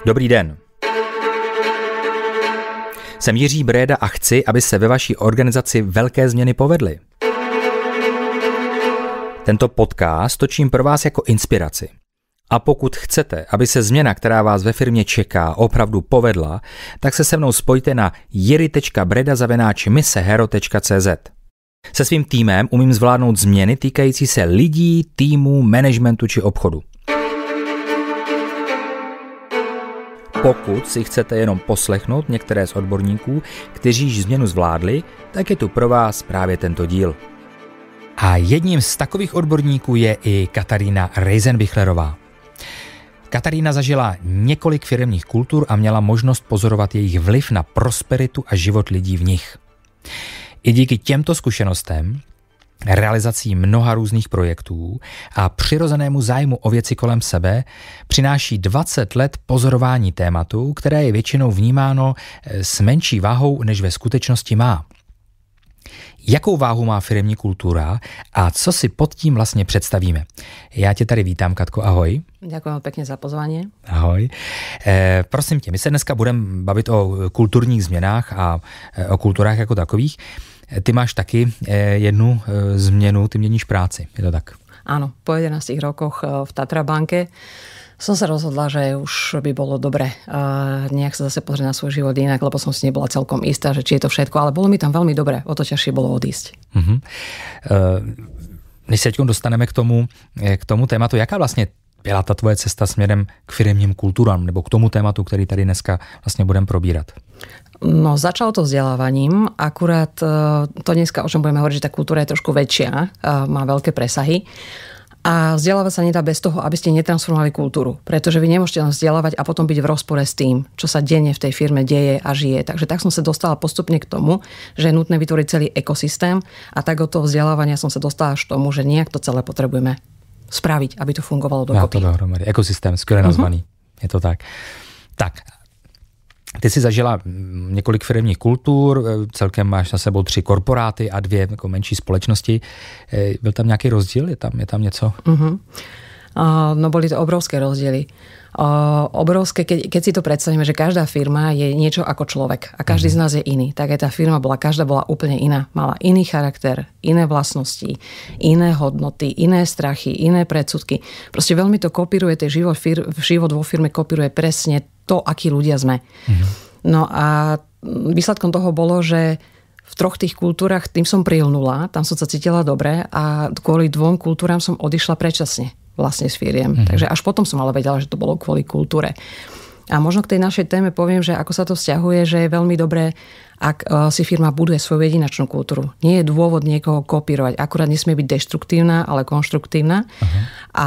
Dobrý den. Jsem Jiří Bréda a chci, aby se ve vaší organizaci velké změny povedly. Tento podcast točím pro vás jako inspiraci. A pokud chcete, aby se změna, která vás ve firmě čeká, opravdu povedla, tak se se mnou spojte na jiri.breda@misehero.cz. Se svým týmem umím zvládnout změny týkající se lidí, týmu, managementu či obchodu. Pokud si chcete jenom poslechnout některé z odborníků, kteří již změnu zvládli, tak je tu pro vás právě tento díl. A jedním z takových odborníků je i Katarína Reisenbichlerová. Katarína zažila několik firemních kultur a měla možnost pozorovat jejich vliv na prosperitu a život lidí v nich. I díky těmto zkušenostem, realizací mnoha různých projektů a přirozenému zájmu o věci kolem sebe přináší 20 let pozorování tématu, které je většinou vnímáno s menší váhou, než ve skutečnosti má. Jakou váhu má firemní kultura a co si pod tím vlastně představíme? Já tě tady vítám, Katko, ahoj. Ďakujem pekne za pozvanie. Ahoj. Prosím tě, my se dneska budeme bavit o kulturních změnách a o kulturách jako takových. Ty máš taky jednu změnu, ty měníš práci, je to tak? Áno, po 11 rokoch v Tatra banke som sa rozhodla, že už by bolo dobre nejak sa zase pozrieť na svoj život inak, lebo som si nebola celkom istá, že či je to všetko, ale bolo mi tam veľmi dobre, o to ťažšie bolo odísť. Než se teď dostaneme k tomu tématu, jaká vlastně byla ta tvoje cesta směrem k firemním kulturám, nebo k tomu tématu, který tady dneska vlastně budeme probírat? No, začalo to vzdelávaním, akurát to dneska, o čom budeme hovoriť, že tá kultúra je trošku väčšia, má veľké presahy. A vzdelávať sa nedá bez toho, aby ste netransformovali kultúru. Pretože vy nemôžete len vzdelávať a potom byť v rozpore s tým, čo sa denne v tej firme deje a žije. Takže tak som sa dostala postupne k tomu, že je nutné vytvoriť celý ekosystém a tak od toho vzdelávania som sa dostala až k tomu, že nejak to celé potrebujeme spraviť, aby to fungovalo dokopy. Má to dohromady. Ekosystém, skvěle nazvaný. Je to tak. Tak, ty jsi zažila několik firemních kultur, celkem máš na sebou 3 korporáty a 2 jako menší společnosti. Byl tam nějaký rozdíl? Je tam něco? No, boli to obrovské rozdiely. Obrovské, keď si to predstavíme, že každá firma je niečo ako človek a každý z nás je iný. Tak aj tá firma každá bola úplne iná. Mala iný charakter, iné vlastnosti, iné hodnoty, iné strachy, iné predsudky. Proste veľmi to kopíruje, život vo firme kopíruje presne to, akí ľudia sme. No a výsledkom toho bolo, že v 3 tých kultúrach tým som prilnula, tam som sa cítila dobre a kvôli 2 kultúram som odišla predčasne vlastne s firiem. Takže až potom som ale vedela, že to bolo kvôli kultúre. A možno k tej našej téme poviem, že ako sa to vzťahuje, že je veľmi dobré, ak si firma buduje svoju jedinačnú kultúru. Nie je dôvod niekoho kopírovať. Akurát nesmie byť deštruktívna, ale konštruktívna. A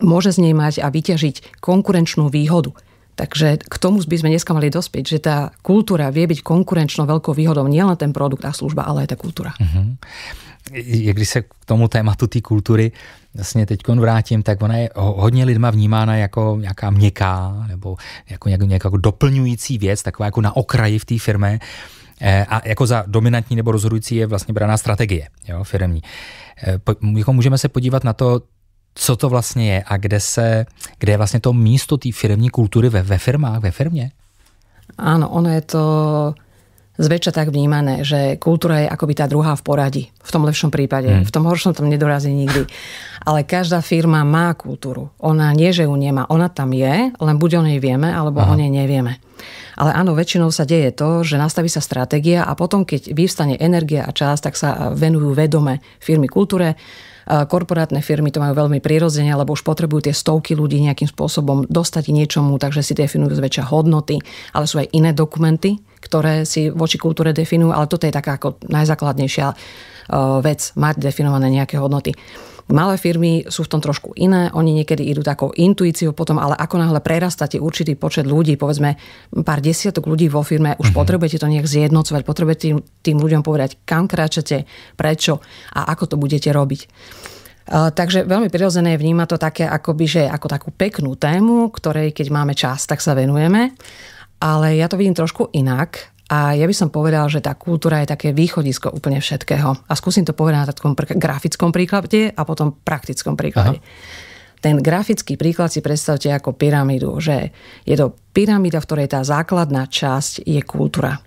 môže z nej mať a vyťažiť konkurenčnú výhodu. Takže k tomu by sme dneska mali dospieť, že tá kultúra vie byť konkurenčnou veľkou výhodou, nielen ten produkt a služba, ale aj tá kultúra. Když se k tomu tématu té kultury vlastně teďkon vrátím, tak ona je hodně lidma vnímána jako nějaká měkká nebo jako doplňující věc, taková jako na okraji v té firmě. A jako za dominantní nebo rozhodující je vlastně braná strategie, jo, firemní. Můžeme se podívat na to, co to vlastně je a kde je vlastně to místo té firemní kultury ve firmách, ve firmě? Áno, ono je to zväčša tak vnímané, že kultúra je akoby tá druhá v poradí. V tom lepšom prípade. V tom horšom tam nedorazí nikdy. Ale každá firma má kultúru. Ona nie, že ju nemá. Ona tam je, len buď o nej vieme, alebo o nej nevieme. Ale áno, väčšinou sa deje to, že nastaví sa stratégia a potom, keď vyvstane energia a čas, tak sa venujú vedome firmy kultúre. Korporátne firmy to majú veľmi prirodzene, lebo už potrebujú tie stovky ľudí nejakým spôsobom dostať niečomu, takže si definujú zväčša hodnoty, ale sú aj iné dokumenty, ktoré si voči kultúre definujú, ale toto je taká ako najzákladnejšia vec, mať definované nejaké hodnoty. Malé firmy sú v tom trošku iné, oni niekedy idú takou intuíciou potom, ale ako náhle prerastáte určitý počet ľudí, povedzme pár desiatok ľudí vo firme, už potrebujete to nejak zjednocovať, potrebujete tým ľuďom povedať, kam kráčate, prečo a ako to budete robiť. Takže veľmi prirodzené je vnímať to také akoby, že ako takú peknú tému, ktorej keď máme čas, tak sa venujeme. Ale ja to vidím trošku inak. A ja by som povedal, že tá kultúra je také východisko úplne všetkého. A skúsim to povedať na takom grafickom príklade a potom praktickom príklade. Aha. Ten grafický príklad si predstavte ako pyramídu, že je to pyramída, v ktorej tá základná časť je kultúra.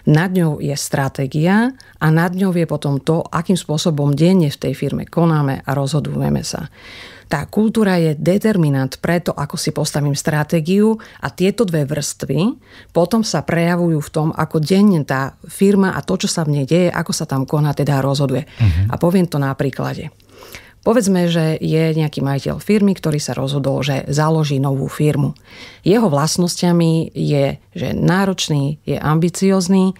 Nad ňou je stratégia a nad ňou je potom to, akým spôsobom denne v tej firme konáme a rozhodujeme sa. Tá kultúra je determinant pre to, ako si postavím stratégiu a tieto dve vrstvy potom sa prejavujú v tom, ako denne tá firma a to, čo sa v nej deje, ako sa tam koná, teda rozhoduje. A poviem to na príklade. Povedzme, že je nejaký majiteľ firmy, ktorý sa rozhodol, že založí novú firmu. Jeho vlastnosťami je, že je náročný, je ambiciózny,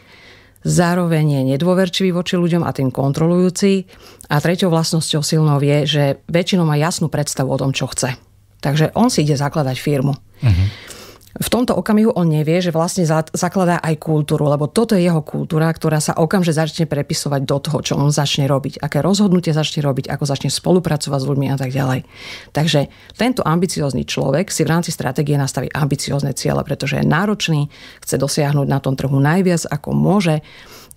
zároveň je nedôverčivý voči ľuďom a tým kontrolujúci. A treťou vlastnosťou silnou je, že väčšinou má jasnú predstavu o tom, čo chce. Takže on si ide zakladať firmu. V tomto okamihu on nevie, že vlastne zakladá aj kultúru, lebo toto je jeho kultúra, ktorá sa okamžite začne prepisovať do toho, čo on začne robiť, aké rozhodnutie začne robiť, ako začne spolupracovať s ľuďmi a tak ďalej. Takže tento ambiciózny človek si v rámci stratégie nastaví ambiciózne ciele, pretože je náročný, chce dosiahnuť na tom trhu najviac, ako môže,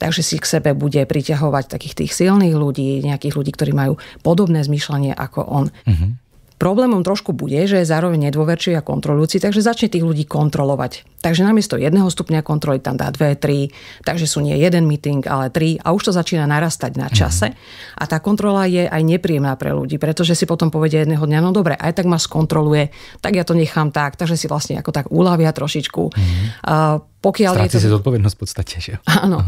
takže si k sebe bude priťahovať takých tých silných ľudí, nejakých ľudí, ktorí majú podobné zmýšľanie ako on. Problémom trošku bude, že je zároveň nedôverčivý a kontrolujúci, takže začne tých ľudí kontrolovať. Takže namiesto 1 stupňa kontroly tam dá 2, 3, takže sú nie 1 meeting, ale 3 a už to začína narastať na čase. A tá kontrola je aj nepríjemná pre ľudí, pretože si potom povedia jedného dňa, no dobre, aj tak ma skontroluje, tak ja to nechám tak, takže si vlastne ako tak uľavia trošičku. Stráti si zodpovednosť v podstate, že? Áno.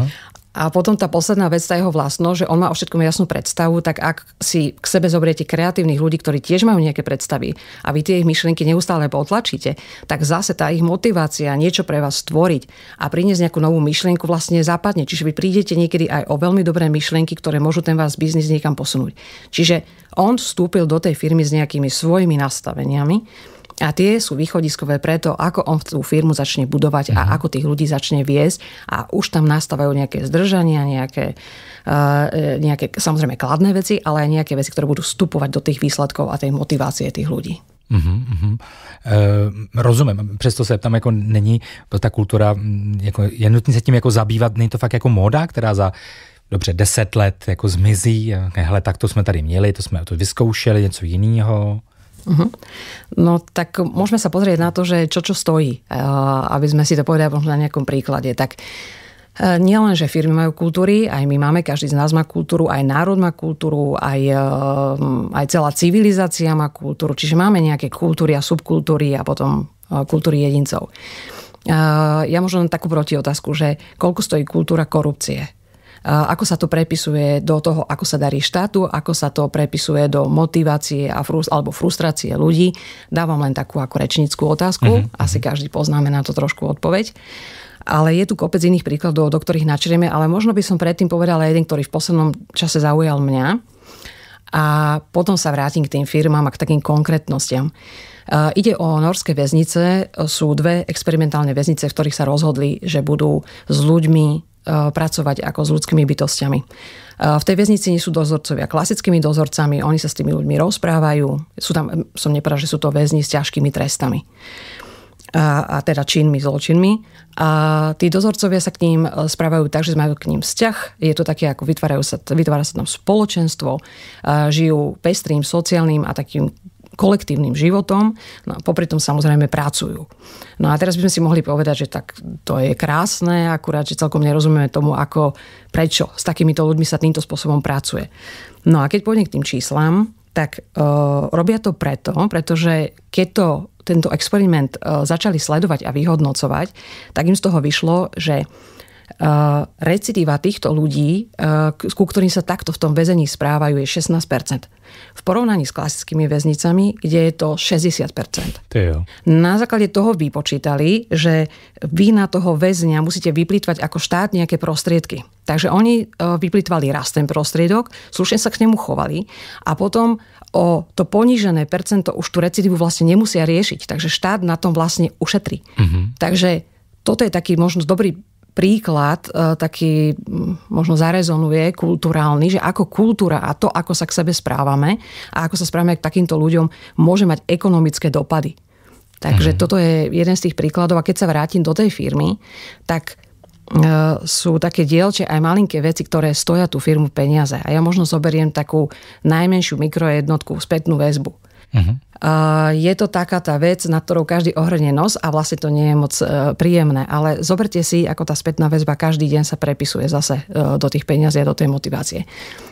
A potom tá posledná vec, tá jeho vlastnosť, že on má o všetkom jasnú predstavu, tak ak si k sebe zoberiete kreatívnych ľudí, ktorí tiež majú nejaké predstavy a vy tie ich myšlienky neustále potlačíte, tak zase tá ich motivácia niečo pre vás stvoriť a priniesť nejakú novú myšlienku vlastne zapadne. Čiže vy prídete niekedy aj o veľmi dobré myšlienky, ktoré môžu ten váš biznis niekam posunúť. Čiže on vstúpil do tej firmy s nejakými svojimi nastaveniami, a tie sú východiskové preto, ako on tú firmu začne budovať a ako tých ľudí začne viesť. A už tam nastávajú nejaké zdržania, nejaké samozrejme kladné veci, ale aj nejaké veci, ktoré budú vstupovať do tých výsledkov a tej motivácie tých ľudí. Rozumím, přesto se tam jako není ta kultura, jako, je nutné se tím jako zabývat, není to fakt jako móda, která za dobře 10 let jako zmizí, hele, tak to jsme tady měli, to jsme to vyzkoušeli, něco jiného. No tak môžeme sa pozrieť na to, že čo stojí, aby sme si to povedali na nejakom príklade. Tak nielen, že firmy majú kultúry, aj my máme, každý z nás má kultúru, aj národ má kultúru, aj celá civilizácia má kultúru, čiže máme nejaké kultúry a subkultúry a potom kultúry jedincov. Ja možno takú protiotázku, že koľko stojí kultúra korupcie? Ako sa to prepisuje do toho, ako sa darí štátu, ako sa to prepisuje do motivácie alebo frustrácie ľudí. Dávam len takú ako rečníckú otázku. Asi každý poznáme na to trošku odpoveď. Ale je tu kopec iných príkladov, do ktorých načrieme, ale možno by som predtým povedala jeden, ktorý v poslednom čase zaujal mňa. A potom sa vrátim k tým firmám a k takým konkrétnostiam. Ide o norské väznice. Sú 2 experimentálne väznice, v ktorých sa rozhodli, že budú s ľuďmi pracovať ako s ľudskými bytostiami. V tej väznici nie sú dozorcovia klasickými dozorcami, oni sa s tými ľuďmi rozprávajú. Som nepovedala, že sú to väzni s ťažkými trestami. A teda činmi, zločinmi. A tí dozorcovia sa k ním správajú tak, že majú k ním vzťah. Je to také, ako vytvára sa tam spoločenstvo, žijú pestrým, sociálnym a takým kolektívnym životom, no a popri tom samozrejme pracujú. No a teraz by sme si mohli povedať, že tak to je krásne, akurát, že celkom nerozumieme tomu, prečo s takýmito ľuďmi sa týmto spôsobom pracuje. No a keď pôjdem k tým číslam, tak robia to pretože keď tento experiment začali sledovať a vyhodnocovať, tak im z toho vyšlo, že recidíva týchto ľudí, ku ktorým sa takto v tom väzení správajú, je 16%. V porovnaní s klasickými väznicami, kde je to 60%. Na základe toho vypočítali, že vy na toho väzňa musíte vyplýtvať ako štát nejaké prostriedky. Takže oni vyplýtvali raz ten prostriedok, slušne sa k nemu chovali a potom o to ponížené percento už tú recidívu vlastne nemusia riešiť. Takže štát na tom vlastne ušetrí. Takže toto je taký možno dobrý príklad, taký možno zarezonuje kulturálny, že ako kultúra a to, ako sa k sebe správame a ako sa správame k takýmto ľuďom, môže mať ekonomické dopady. Takže toto je jeden z tých príkladov. A keď sa vrátim do tej firmy, tak sú také dielčie aj malinké veci, ktoré stoja tú firmu peniaze. A ja možno zoberiem takú najmenšiu mikrojednotku, spätnú väzbu. Je to taká tá vec, na ktorou každý ohrnie nos a vlastne to nie je moc príjemné. Ale zoberte si, ako tá spätná väzba každý deň sa prepisuje zase do tých peňazí a do tej motivácie.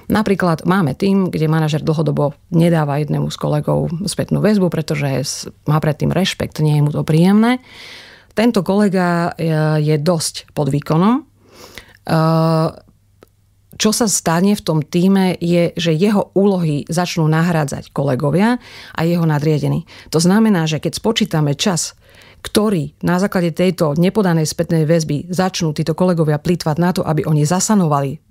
Napríklad máme tým, kde manažer dlhodobo nedáva jednému z kolegov spätnú väzbu, pretože má predtým rešpekt, nie je mu to príjemné. Tento kolega je dosť pod výkonom. Čo sa stane v tom tíme je, že jeho úlohy začnú nahrádzať kolegovia a jeho nadriadení. To znamená, že keď spočítame čas, ktorý na základe tejto nepodanej spätnej väzby začnú títo kolegovia plýtvať na to, aby oni zasanovali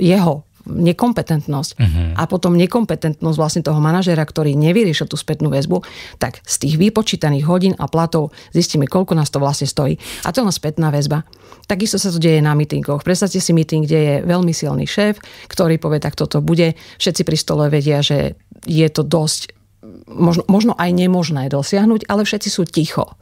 jeho nekompetentnosť a potom nekompetentnosť vlastne toho manažéra, ktorý nevyriešil tú spätnú väzbu, tak z tých vypočítaných hodín a platov zistíme, koľko nás to vlastne stojí. A to je len spätná väzba. Takisto sa to deje na meetingoch. Predstavte si meeting, kde je veľmi silný šéf, ktorý povie, tak toto bude. Všetci pri stole vedia, že je to dosť možno aj nemožné dosiahnuť, ale všetci sú ticho.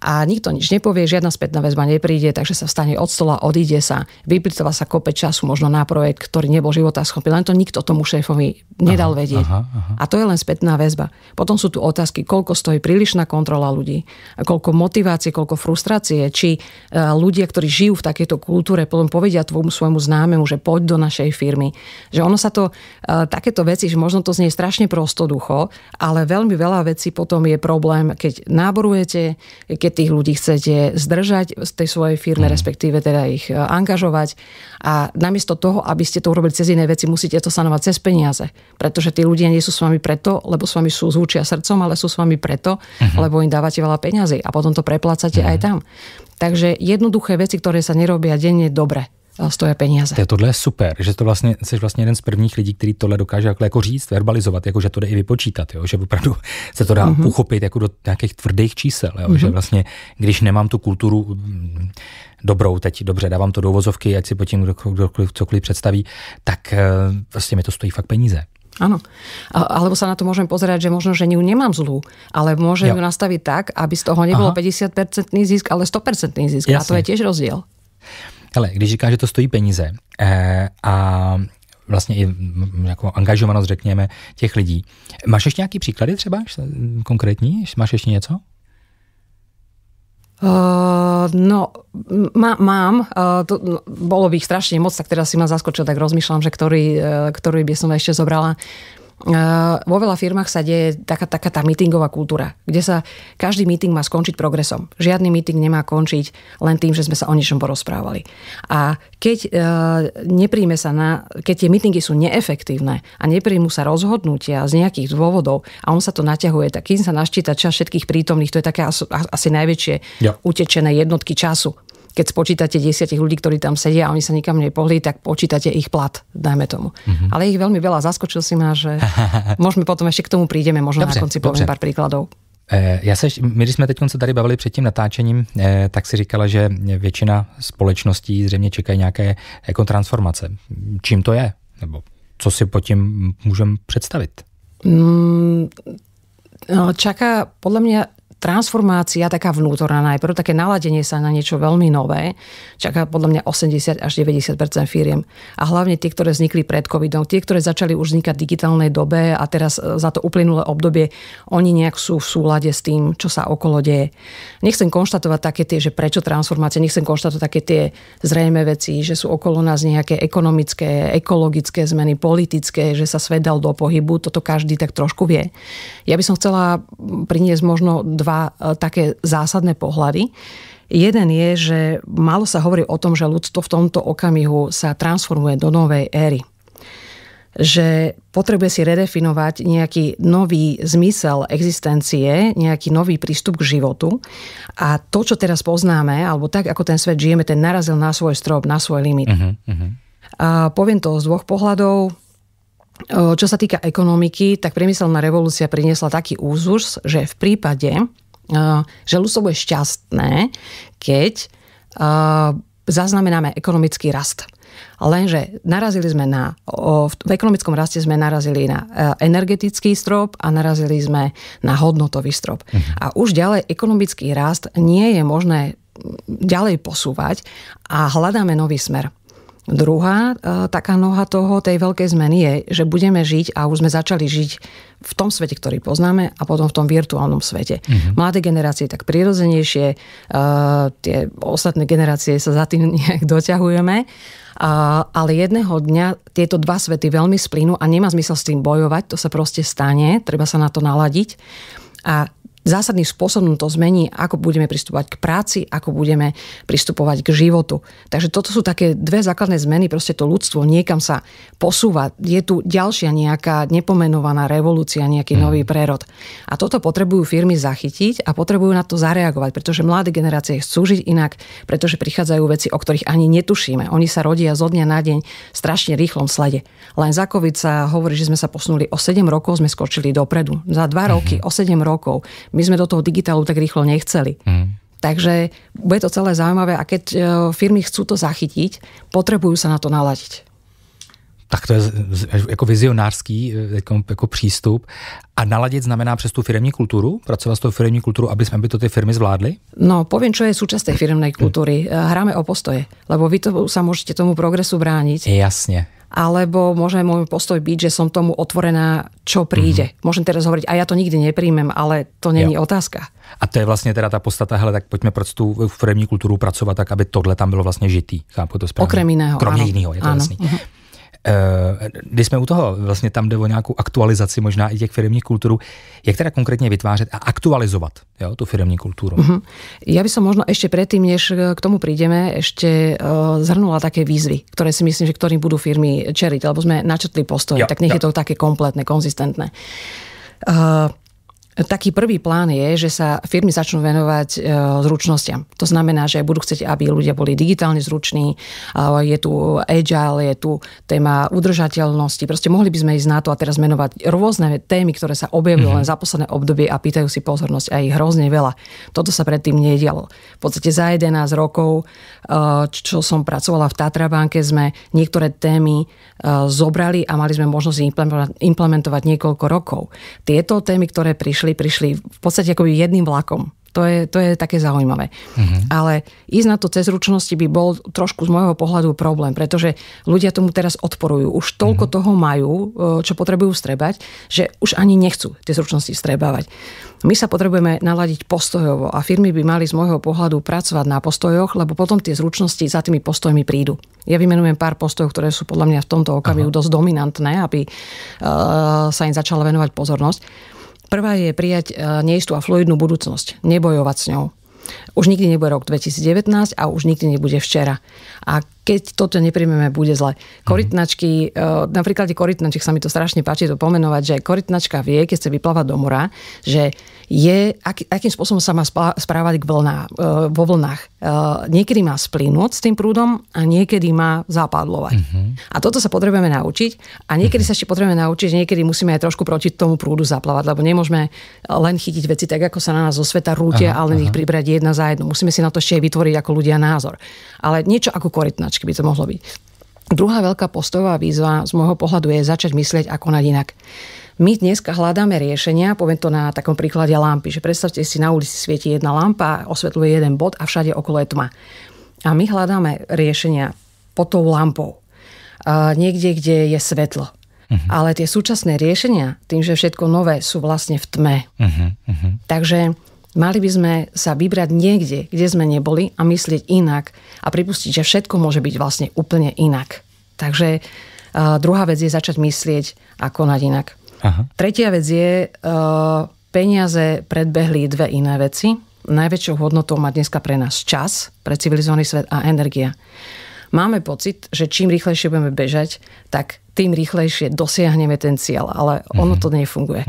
A nikto nič nepovie, žiadna spätná väzba nepríde, takže sa vstane od stola, odíde sa, vyplýtva sa kope času možno na projekt, ktorý nebol životaschopný, len to nikto tomu šéfovi nedal vedieť. A to je len spätná väzba. Potom sú tu otázky, koľko stojí prílišná kontrola ľudí, koľko motivácie, koľko frustrácie, či ľudia, ktorí žijú v takejto kultúre, potom povedia tvojmu svojmu známemu, že poď do našej firmy. Že ono sa to, takéto veci, že možno to znie strašne prostoducho, ale veľmi veľa vecí potom je problém, keď náborujete, keď tých ľudí chcete zdržať z tej svojej firme, respektíve teda ich angažovať. A namiesto toho, aby ste to urobili cez iné veci, musíte to sanovať cez peniaze. Pretože tí ľudia nie sú s vami preto, lebo s vami sú zvučia srdcom, ale sú s vami preto, lebo im dávate veľa peňazí a potom to preplácate aj tam. Takže jednoduché veci, ktoré sa nerobia denne dobre, stojí peniaze. Tohle je super, že to vlastně jsi vlastně jeden z prvních lidí, který tohle dokáže jako říct, verbalizovat, jako že to jde i vypočítat, jo? Že opravdu se to dá uchopit jako do nějakých tvrdých čísel, jo? Že vlastně, když nemám tu kulturu dobrou, teď dobře, dávám to do uvozovky, ať si potom kdokoliv cokoliv představí, tak vlastně mi to stojí fakt peníze. Áno. Alebo sa na to môžem pozerať, že možno, že ju nemám zlú, ale môžem ju nastaviť tak, aby z toho nebolo 50% zisk, ale 100% zisk. Jasne. A to je tiež rozdiel. Hele, když říkáš, že to stojí peníze a vlastně i jako angažovanost, řekněme, těch lidí. Máš ještě nějaký příklady třeba konkrétní? Máš ještě něco? No, mám. Bolo by ich strašne moc, tak teraz si ma zaskočil, tak rozmýšľam, že ktorý by som ešte zobrala. Vo veľa firmách sa deje taká tá meetingová kultúra, kde sa každý meeting má skončiť progresom. Žiadny meeting nemá končiť len tým, že sme sa o niečom porozprávali. A keď keď tie meetingy sú neefektívne a nepríjmu sa rozhodnutia z nejakých dôvodov a on sa to naťahuje, tak kým sa naštíta čas všetkých prítomných, to je také asi najväčšie utečené jednotky času. Keď spočítate 10 ľudí, ktorí tam sedia a oni sa nikam nepohli, tak počítate ich plat, dajme tomu. Ale ich veľmi veľa, zaskočil si ma, že môžeme potom ešte k tomu prídeme, možno na konci poviem pár príkladov. My, když jsme teď se tady bavili před tím natáčením, tak si říkala, že většina společností zřejmě čekají nějaké jako transformace. Čím to je? Nebo co si pod tím můžeme představit? Čaká podľa mňa transformácia taká vnútorná najprv, také naladenie sa na niečo veľmi nové. Čaká podľa mňa 80 až 90% firiem. A hlavne tie, ktoré vznikli pred covidom, tie, ktoré začali už vznikať v digitálnej dobe a teraz za to uplynulé obdobie, oni nejak sú v súlade s tým, čo sa okolo deje. Nechcem konštatovať také tie, že prečo transformácie, nechcem konštatovať také tie zrejmé veci, že sú okolo nás nejaké ekonomické, ekologické zmeny, politické, že sa svet dal do pohybu, toto každý tak trošku vie. Ja by som chcela priniesť možno dva také zásadné pohľady. Jeden je, že málo sa hovorí o tom, že ľudstvo v tomto okamihu sa transformuje do novej éry. Že potrebuje si redefinovať nejaký nový zmysel existencie, nejaký nový prístup k životu. A to, čo teraz poznáme, alebo tak, ako ten svet žijeme, ten narazil na svoj strop, na svoj limit. A poviem to z dvoch pohľadov. Čo sa týka ekonomiky, tak priemyselná revolúcia priniesla taký úzus, že v prípade, že ľudstvo bude šťastné, keď zaznamenáme ekonomický rast. Lenže narazili sme v ekonomickom raste sme narazili na energetický strop a narazili sme na hodnotový strop. A už ďalej ekonomický rast nie je možné ďalej posúvať a hľadáme nový smer. Druhá taká noha tej veľkej zmeny je, že budeme žiť a už sme začali žiť v tom svete, ktorý poznáme a potom v tom virtuálnom svete. Mladé generácie tak prirodzenejšie, tie ostatné generácie sa za tým nejak doťahujeme, ale jedného dňa tieto dva svety veľmi splynú a nemá zmysel s tým bojovať, to sa proste stane, treba sa na to naladiť a zásadným spôsobom to zmení, ako budeme pristupovať k práci, ako budeme pristupovať k životu. Takže toto sú také dve základné zmeny, proste to ľudstvo niekam sa posúva. Je tu ďalšia nejaká nepomenovaná revolúcia, nejaký nový prerod. A toto potrebujú firmy zachytiť a potrebujú na to zareagovať, pretože mladé generácie chcú žiť inak, pretože prichádzajú veci, o ktorých ani netušíme. Oni sa rodia zo dňa na deň v strašne rýchlom slede. Len za COVID sa hovorí, že sme sa posunuli o 7 rokov, sme skočili dopredu. Za 2 roky, o 7 rokov. My sme do toho digitálu tak rýchlo nechceli. Takže bude to celé zaujímavé a keď firmy chcú to zachytiť, potrebujú sa na to naladiť. Tak to je jako vizionářský jako přístup. A naladit znamená přes tu firemní kulturu? Pracovat s tou firemní kultúru, aby to tie firmy zvládli? No, poviem, čo je súčasť tej firemnej kultúry. Hráme o postoje, lebo vy sa môžete tomu progresu brániť. Jasne. Alebo môže môj postoj byť, že som tomu otvorená, čo príde. Môžem teraz hovoriť, a ja to nikdy nepríjmem, ale to není otázka. A to je vlastně teda ta podstata, hele, tak pojďme pro tu firemní kulturu pracovat tak, aby tohle tam bylo vlastně žitý. Chápu to správně? Okrem iného, kromě jiného, je to jasný. Když jsme u toho, vlastně tam jde o nějakou aktualizaci možná i těch firemních kultúr, jak teda konkrétně vytvářet a aktualizovat tu firemní kultúru? Ja by som možno ešte predtým, než k tomu prídeme, ešte zhrnula také výzvy, ktoré si myslím, že ktorým budú firmy čeliť, lebo sme načrtli postoje, tak nech je to také kompletné, konzistentné. Taký prvý plán je, že sa firmy začnú venovať zručnostiam. To znamená, že budú chcieť, aby ľudia boli digitálne zruční, je tu agile, je tu téma udržateľnosti. Proste mohli by sme ísť na to a teraz menovať rôzne témy, ktoré sa objavili len za posledné obdobie a pýtajú si pozornosť a ich hrozne veľa. Toto sa predtým nedialo. V podstate za 11 rokov, čo som pracovala v Tatra banke, sme niektoré témy zobrali a mali sme možnosť implementovať niekoľko rokov. Tieto témy, ktoré prišli v podstate akoby jedným vlakom. To je také zaujímavé. Ale ísť na to cez zručnosti by bol trošku z môjho pohľadu problém, pretože ľudia tomu teraz odporujú. Už toľko toho majú, čo potrebujú strebať, že už ani nechcú tie zručnosti strebávať. My sa potrebujeme naladiť postojovo a firmy by mali z môjho pohľadu pracovať na postojoch, lebo potom tie zručnosti za tými postojmi prídu. Ja vymenujem pár postojov, ktoré sú podľa mňa v tomto okamihu dosť dominantné, aby sa im začala venovať pozornosť. Prvá je prijať neistú a fluidnú budúcnosť. Nebojovať s ňou. Už nikdy nebude rok 2019 a už nikdy nebude včera. A keď toto nepríjmeme, bude zle. Korytnačky, na príklade korytnačiek sa mi to strašne páči to pomenovať, že korytnačka vie, keď chce vyplávať do mora, že akým spôsobom sa má správať vo vlnách. Niekedy má splynúť s tým prúdom a niekedy má zapadlovať. A toto sa potrebujeme naučiť a niekedy sa ešte potrebujeme naučiť, že niekedy musíme aj trošku proti tomu prúdu zaplávať, lebo nemôžeme len chytiť veci tak, ako sa na nás zo sveta rútia, ale len ich pribrať jedna za jednu. Musíme si na to ešte aj vytvoriť ako ľudia názor. Ale niečo ako korytnačky by to mohlo byť. Druhá veľká postojová výzva z môjho pohľadu je začať myslieť a konať inak. My dneska hľadáme riešenia, poviem to na takom príklade lampy, že predstavte si, na ulici svieti jedna lampa, osvetľuje jeden bod a všade okolo je tma. A my hľadáme riešenia pod tou lampou. Niekde, kde je svetlo. Ale tie súčasné riešenia, tým, že všetko nové, sú vlastne v tme. Takže mali by sme sa vybrať niekde, kde sme neboli a myslieť inak a pripustiť, že všetko môže byť vlastne úplne inak. Takže druhá vec je začať myslieť a konať inak. Tretia vec je, peniaze predbehli dve iné veci. Najväčšou hodnotou má dneska pre nás čas, pre civilizovaný svet a energia. Máme pocit, že čím rýchlejšie budeme bežať, tak tým rýchlejšie dosiahneme ten cieľ, ale ono to nefunguje.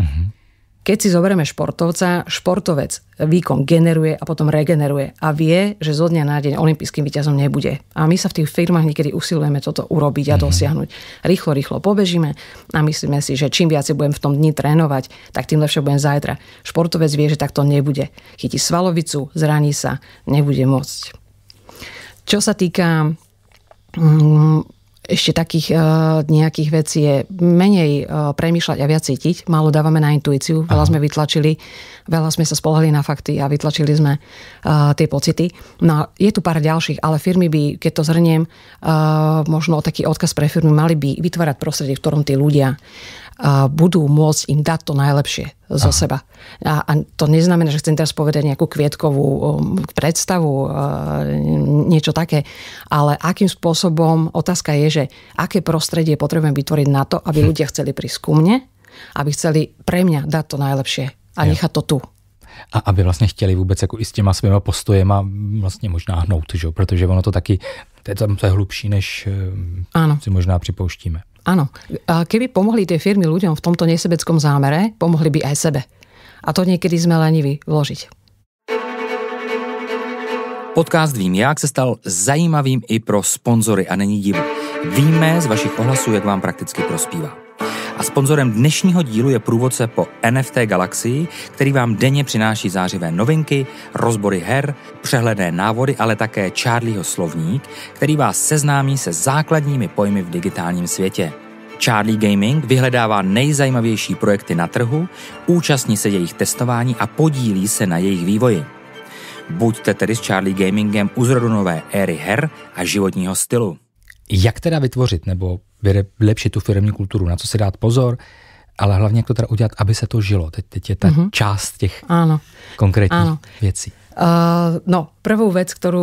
Keď si zoberieme športovca, športovec výkon generuje a potom regeneruje a vie, že zo dňa na deň olympijským víťazom nebude. A my sa v tých firmách niekedy usilujeme toto urobiť a dosiahnuť. Rýchlo pobežíme a myslíme si, že čím viac budem v tom dni trénovať, tak tým lepšie budem zajtra. Športovec vie, že takto nebude. Chytí svalovicu, zraní sa, nebude môcť. Čo sa týka ešte takých nejakých vecí je menej premýšľať a viac cítiť. Málo dávame na intuíciu, veľa sme vytlačili, veľa sme sa spoľahli na fakty a vytlačili sme tie pocity. No je tu pár ďalších, ale firmy by, keď to zhrniem, možno taký odkaz pre firmy, mali by vytvárať prostredie, v ktorom tí ľudia budú môcť im dať to najlepšie zo seba. A to neznamená, že chcem teraz povedať nejakú kvietkovú predstavu, niečo také, ale akým spôsobom, otázka je, že aké prostredie potrebujem vytvoriť na to, aby ľudia chceli prísť ku mne, aby chceli pre mňa dať to najlepšie a nechať to tu. A aby vlastně chtěli vůbec jako i s těma svýma postojema vlastně možná hnout, že? Protože ono to taky, to je hlubší, než si možná připouštíme. Áno. Keby pomohli tie firmy ľuďom v tomto nesebeckom zámere, pomohli by aj sebe. A to niekedy sme leniví vložiť. Podcast Vím jak se stal zajímavým i pro sponzory a není divu. Víme z vašich ohlasů, jak vám prakticky prospívá. A sponzorem dnešního dílu je průvodce po NFT galaxii, který vám denně přináší zářivé novinky, rozbory her, přehledné návody, ale také Charlieho slovník, který vás seznámí se základními pojmy v digitálním světě. Charlie Gaming vyhledává nejzajímavější projekty na trhu, účastní se jejich testování a podílí se na jejich vývoji. Buďte tedy s Charlie Gamingem u zrodu nové éry her a životního stylu. Jak teda vytvořit nebo vylepšit tu firemní kulturu, na co si dát pozor, ale hlavně jak to teda udělat, aby se to žilo. Teď je ta část těch konkrétních věcí.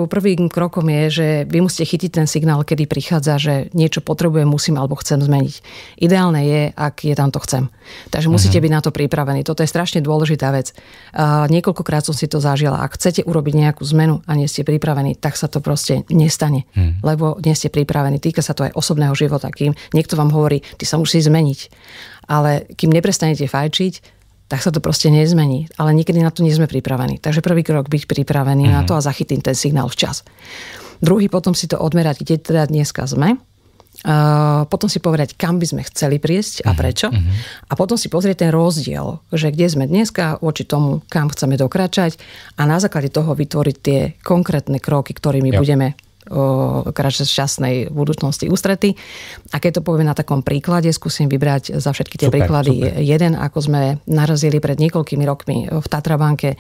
Prvým krokom je, že vy musíte chytiť ten signál, kedy prichádza, že niečo potrebujem, musím alebo chcem zmeniť. Ideálne je, ak je tam to chcem. Takže musíte byť na to pripravení. Toto je strašne dôležitá vec. Niekoľkokrát som si to zažila. Ak chcete urobiť nejakú zmenu a nie ste pripravení, tak sa to proste nestane. Lebo nie ste pripravení. Týka sa to aj osobného života. Kým niekto vám hovorí, ty sa musíš zmeniť. Ale kým neprestanete fajčiť, tak sa to proste nezmení. Ale niekedy na to nie sme pripravení. Takže prvý krok byť pripravený na to a zachytiť ten signál včas. Druhý potom si to odmerať, kde teda dneska sme. Potom si povedať, kam by sme chceli prísť a prečo. A potom si pozrieť ten rozdiel, že kde sme dneska voči tomu, kam chceme dokračať a na základe toho vytvoriť tie konkrétne kroky, ktorými budeme kráčať šťastnej budúcnosti ústrety. A keď to poviem na takom príklade, skúsim vybrať za všetky tie príklady jeden, ako sme narazili pred niekoľkými rokmi v Tatrabanke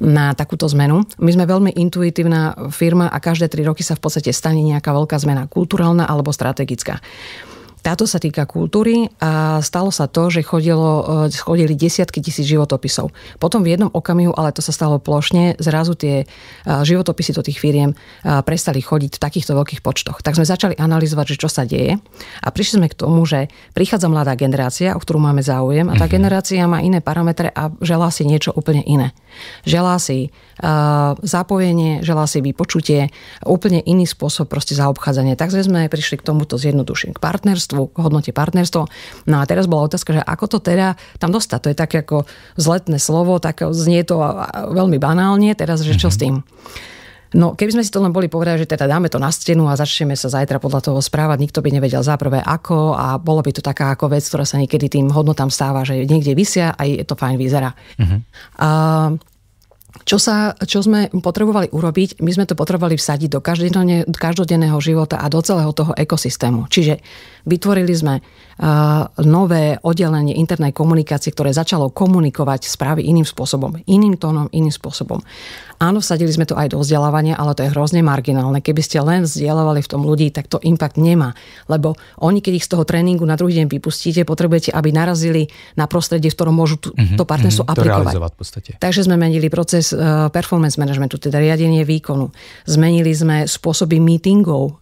na takúto zmenu. My sme veľmi intuitívna firma a každé 3 roky sa v podstate stane nejaká veľká zmena, kulturálna alebo strategická. Táto sa týka kultúry a stalo sa to, že chodili desiatky tisíc životopisov. Potom v jednom okamihu, ale to sa stalo plošne, zrazu tie životopisy do tých firiem prestali chodiť v takýchto veľkých počtoch. Tak sme začali analyzovať, že čo sa deje a prišli sme k tomu, že prichádza mladá generácia, o ktorú máme záujem a tá generácia má iné parametre a želá si niečo úplne iné. Želá si zapojenie, želá si vypočutie, úplne iný spôsob proste zaobchádzania. Takže sme prišli k tomuto zjednodušeniu, k partnerstvu, k hodnote partnerstvo. No a teraz bola otázka, že ako to teda tam dostať. To je také ako zletné slovo, tak znie to veľmi banálne, teraz, že čo s tým? No, keby sme si to len boli povedali, že teda dáme to na stenu a začneme sa zajtra podľa toho správať, nikto by nevedel zaprvé ako a bolo by to taká ako vec, ktorá sa niekedy tým hodnotám stáva, že niekde visia a je to fajn vyzerá. Čo sme potrebovali urobiť? My sme to potrebovali vsadiť do každodenného života a do celého toho ekosystému. Čiže vytvorili sme nové oddelenie internej komunikácie, ktoré začalo komunikovať správy iným spôsobom, iným tónom, iným spôsobom. Áno, vsadili sme to aj do vzdelávania, ale to je hrozne marginálne. Keby ste len vzdelávali v tom ľudí, tak to impact nemá. Lebo oni, keď ich z toho tréningu na druhý deň vypustíte, potrebujete, aby narazili na prostredie, v ktorom môžu to partnerstvo aplikovať. V podstate. Takže sme menili proces performance managementu, teda riadenie výkonu. Zmenili sme spôsoby meetingov,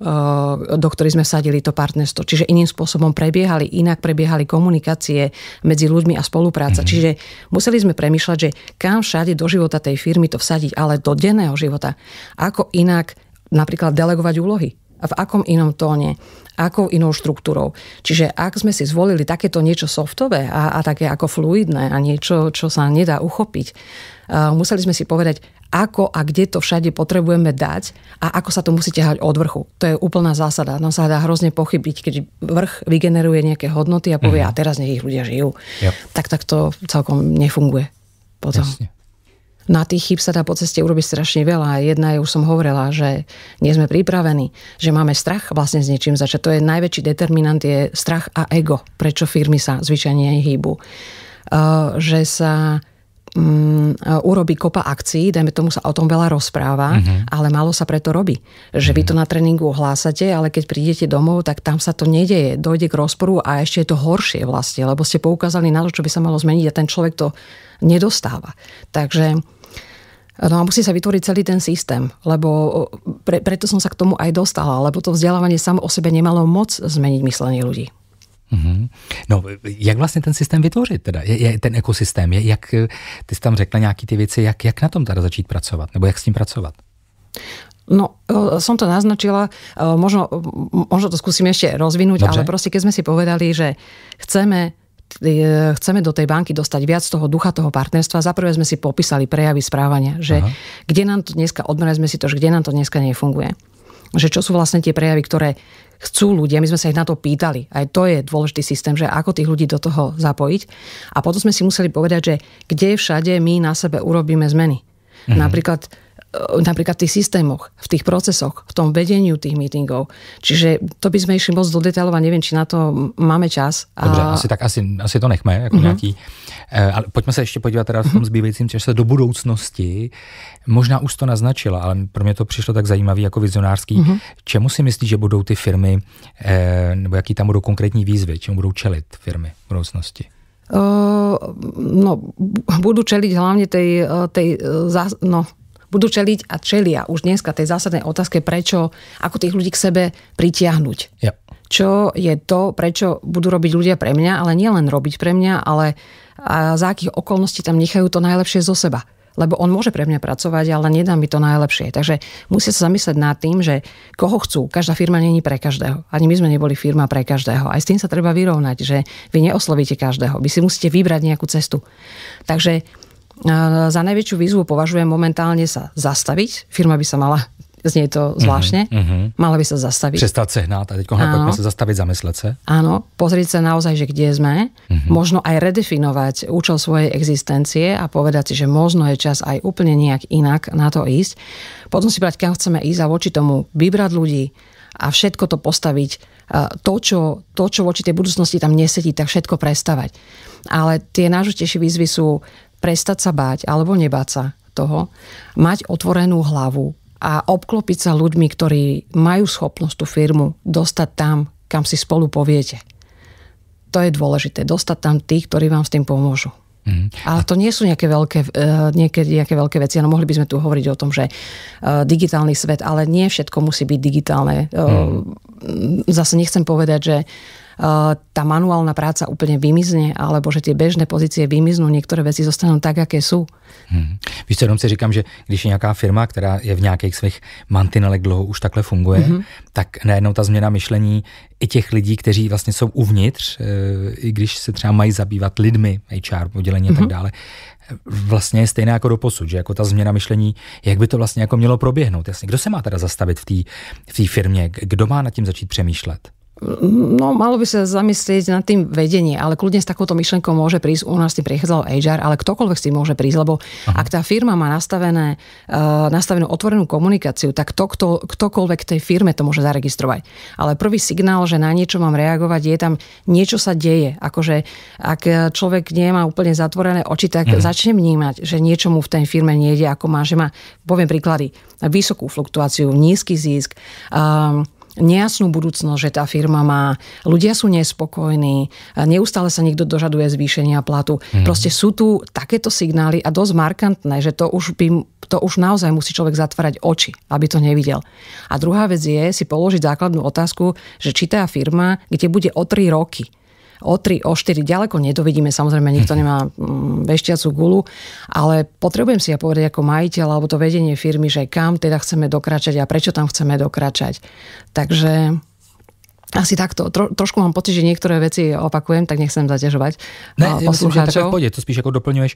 do ktorých sme vsadili to partnerstvo. Čiže iným spôsobom inak prebiehali komunikácie medzi ľuďmi a spolupráca. Čiže museli sme premýšľať, že kam všade do života tej firmy to vsadiť, ale do denného života. Ako inak napríklad delegovať úlohy. V akom inom tóne, akou inou štruktúrou. Čiže ak sme si zvolili takéto niečo softové a také ako fluidné a niečo, čo sa nedá uchopiť, museli sme si povedať, ako a kde to všade potrebujeme dať a ako sa to musí ťahať od vrchu. To je úplná zásada. No sa dá hrozne pochybiť, keď vrch vygeneruje nejaké hodnoty a povie, a teraz nech ich ľudia žijú. Tak to celkom nefunguje potom. Jasne. Na tých chýb sa dá po ceste urobiť strašne veľa. Jedna je, už som hovorila, že nie sme pripravení, že máme strach vlastne s niečím začať. To je najväčší determinant, je strach a ego. Prečo firmy sa zvyčajne hýbu. Že sa urobí kopa akcií, dajme tomu sa o tom veľa rozpráva, ale málo sa preto robí. Že vy to na tréningu hlásate, ale keď prídete domov, tak tam sa to nedeje. Dojde k rozporu a ešte je to horšie vlastne, lebo ste poukázali na to, čo by sa malo zmeniť a ten človek to nedostáva. Takže no a musí sa vytvoriť celý ten systém, lebo preto som sa k tomu aj dostala, lebo to vzdelávanie samo o sebe nemalo moc zmeniť myslenie ľudí. No, jak vlastně ten systém vytvořit teda? Je ten ekosystém? Jak, ty jsi tam řekla nějaký ty věci, jak na tom teda začít pracovat? Nebo jak s tím pracovat? No, som to naznačila, možno to skúsim ešte rozvinúť, Dobře. Ale proste keď sme si povedali, že chceme do tej banky dostať viac toho ducha, toho partnerstva, zaprvé sme si popísali prejavy správania, že kde nám to dneska, odmerali sme si to, že kde nám to dneska nefunguje. Že čo sú vlastne tie prejavy, ktoré chcú ľudia, my sme sa ich na to pýtali. Aj to je dôležitý systém, že ako tých ľudí do toho zapojiť. A potom sme si museli povedať, že kde všade my na sebe urobíme zmeny. Napríklad v tých systémoch, v tých procesoch, v tom vedeniu tých meetingov. Čiže to by sme išli moc do detailov a neviem, či na to máme čas. Dobře, asi to nechme, jako nějaký. Ale pojďme se ještě podívat teda v tom zbývajícím čase do budoucnosti. Možná už to naznačila, ale pro mě to přišlo tak zajímavý jako vizionářský. Čemu si myslíš, že budou ty firmy, nebo jaký tam budou konkrétní výzvy, čemu budou čelit firmy v budoucnosti? No, budú čeliť hlavne budú čeliť a čelia už dneska tej zásadnej otázke, prečo, ako tých ľudí k sebe pritiahnuť. Ja. Čo je to, prečo budú robiť ľudia pre mňa, ale nie len robiť pre mňa, ale za akých okolností tam nechajú to najlepšie zo seba. Lebo on môže pre mňa pracovať, ale nedá mi to najlepšie. Takže musia sa zamyslieť nad tým, že koho chcú. Každá firma nie je pre každého. Ani my sme neboli firma pre každého. Aj s tým sa treba vyrovnať, že vy neoslovíte každého. Vy si musíte vybrať nejakú cestu. Takže za najväčšiu výzvu považujem momentálne sa zastaviť. Firma by sa mala, znie to zvláštne, mala by sa zastaviť. Přestat sehnát a teď pojďme sa zastaviť, zamyslet se. Áno, pozrieť sa naozaj, že kde sme, možno aj redefinovať účel svojej existencie a povedať si, že možno je čas aj úplne nejak inak na to ísť. Potom si brať, kam chceme ísť a voči tomu vybrať ľudí a všetko to postaviť, to, čo voči tej budúcnosti tam nesedí, tak všetko prestavať. Ale tie najdôležitejšie výzvy sú prestať sa báť alebo nebáť sa toho, mať otvorenú hlavu a obklopiť sa ľuďmi, ktorí majú schopnosť tú firmu dostať tam, kam si spolu poviete. To je dôležité. Dostať tam tých, ktorí vám s tým pomôžu. Ale to nie sú nejaké veľké veci. No, mohli by sme tu hovoriť o tom, že digitálny svet, ale nie všetko musí byť digitálne. Zase nechcem povedať, že tá manuálna práca úplne vymizne, alebo že tie bežné pozície vymiznú, niektoré veci zostanú tak, aké sú. Víš co, jenom si říkám, že když je nějaká firma, která je v nějakých svých mantinelech dlouho už takhle funguje, tak najednou ta změna myšlení i těch lidí, kteří vlastně jsou uvnitř, i když se třeba mají zabývat lidmi, HR, oddělení a tak dále, vlastně je stejné jako doposud, že jako ta změna myšlení, jak by to vlastně jako mělo proběhnout. Jasně, kdo se má teda zastavit v té firmě, kdo má nad tím začít přemýšlet? No, malo by sa zamyslieť nad tým vedenie, ale kľudne s takouto myšlenkou môže prísť, u nás tým prichádzalo HR, ale ktokoľvek s tým môže prísť, lebo ak tá firma má nastavenú otvorenú komunikáciu, tak ktokoľvek v tej firme to môže zaregistrovať. Ale prvý signál, že na niečo mám reagovať, je tam niečo sa deje. Akože ak človek nemá úplne zatvorené oči, tak začne vnímať, že niečo mu v tej firme nejde, ako má, že má, poviem príklady, vysokú fluktuáciu, nízky zisk, nejasnú budúcnosť, že tá firma má, ľudia sú nespokojní, neustále sa niekto dožaduje zvýšenia platu. Proste sú tu takéto signály a dosť markantné, že to už naozaj musí človek zatvárať oči, aby to nevidel. A druhá vec je si položiť základnú otázku, že či tá firma, kde bude o 3 roky, o 3, o 4, ďaleko nedovidíme, samozrejme nikto nemá veštiacu gulu, ale potrebujem si ja povedať ako majiteľ alebo to vedenie firmy, že kam teda chceme dokračať a prečo tam chceme dokračať. Takže Asi takto. Trošku mám pocit, že niektoré veci opakujem, tak nechcem zaťažovať Ne, poslucháčov. to spíš jako doplňuješ.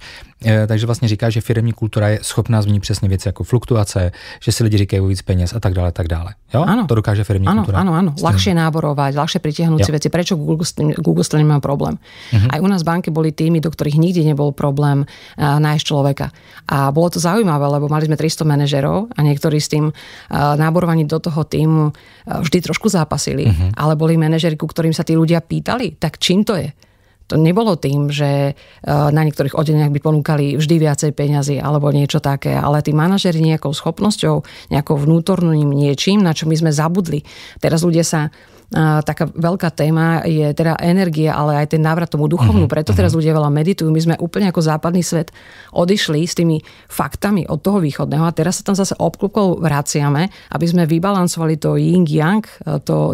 Takže vlastně říkáš, že firemní kultura je schopná změnit přesně věci jako fluktuace, že si lidi říkají víc peněz a tak dále, tak dále. Jo? Áno. To dokáže firemní kultura. Áno. Ľahšie náborovať, ľahšie pritiahnuť si veci. Prečo Google s tým nemá problém? Aj u nás banky boli týmy, do ktorých nikdy nebol problém nájsť človeka. A bolo to zaujímavé, lebo mali sme 300 manažerov a niektorí s tým náborovaní do toho týmu vždy trošku zápasili. Ale boli manažeri, ku ktorým sa tí ľudia pýtali, tak čím to je? To nebolo tým, že na niektorých oddeleniach by ponúkali vždy viacej peňazí alebo niečo také, ale tí manažeri nejakou schopnosťou, nejakou vnútorným niečím, na čo my sme zabudli. Teraz ľudia sa taká veľká téma je teda energia, ale aj ten návrat tomu duchovnú. Preto teraz ľudia veľa meditujú. My sme úplne ako západný svet odišli s tými faktami od toho východného a teraz sa tam zase obklúpkou vraciame, aby sme vybalancovali to yin-yang,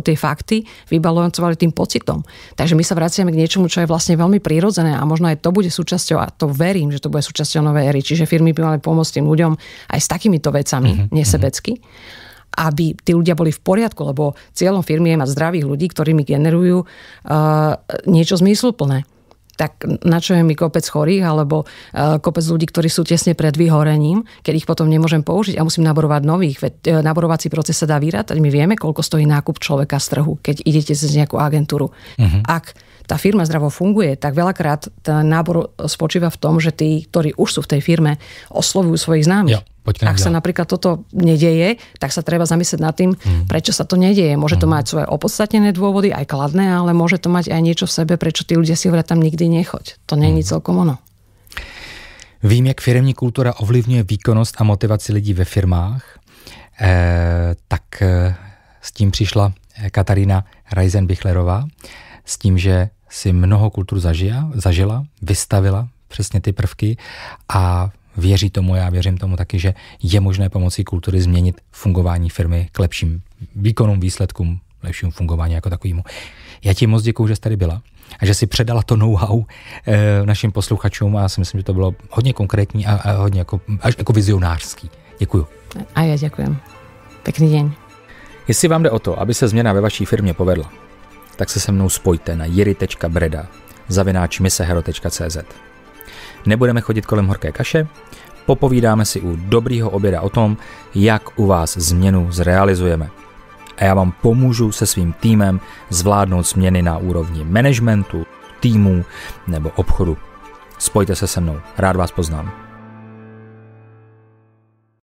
tie fakty, vybalancovali tým pocitom. Takže my sa vraciame k niečomu, čo je vlastne veľmi prirodzené a možno aj to bude súčasťou, a to verím, že to bude súčasťou novej éry. Čiže firmy by mali pomôcť tým ľuďom aj s takýmito vecami, nesebecky, aby tí ľudia boli v poriadku, lebo cieľom firmy je mať zdravých ľudí, ktorí mi generujú niečo zmysluplné. Tak na čo je mi kopec chorých, alebo kopec ľudí, ktorí sú tesne pred vyhorením, keď ich potom nemôžem použiť a musím naborovať nových. Veď naborovací proces sa dá vyrátať. My vieme, koľko stojí nákup človeka z trhu, keď idete cez nejakú agentúru. Ak tá firma zdravo funguje, tak veľakrát ten nábor spočíva v tom, že tí, ktorí už sú v tej firme, oslovujú svojich známych. Ak sa napríklad toto nedeje, tak sa treba zamyslieť nad tým, prečo sa to nedeje. Môže to mať svoje opodstatnené dôvody, aj kladné, ale môže to mať aj niečo v sebe, prečo tí ľudia si hovoria tam nikdy nechoď. To nie je celkom ono. Vím, jak firemní kultura ovlivňuje výkonnost a motivaci lidí ve firmách. Tak s tím přišla Katarína Reisenbichlerová, s tím, že si mnoho kultur zažila, vystavila přesně ty prvky a věří tomu, já věřím tomu taky, že je možné pomocí kultury změnit fungování firmy k lepším výkonům, výsledkům, lepšímu fungování jako takovému. Já ti moc děkuju, že jsi tady byla a že si předala to know-how našim posluchačům a já si myslím, že to bylo hodně konkrétní a hodně až jako vizionářský. Děkuju. A já děkujem. Pekný deň. Jestli vám jde o to, aby se změna ve vaší firmě povedla, tak se mnou spojte na jiry.breda@misehero.cz. Nebudeme chodit kolem horké kaše, popovídáme si u dobrýho oběda o tom, jak u vás změnu zrealizujeme. A já vám pomůžu se svým týmem zvládnout změny na úrovni managementu, týmu nebo obchodu. Spojte se se mnou, rád vás poznám.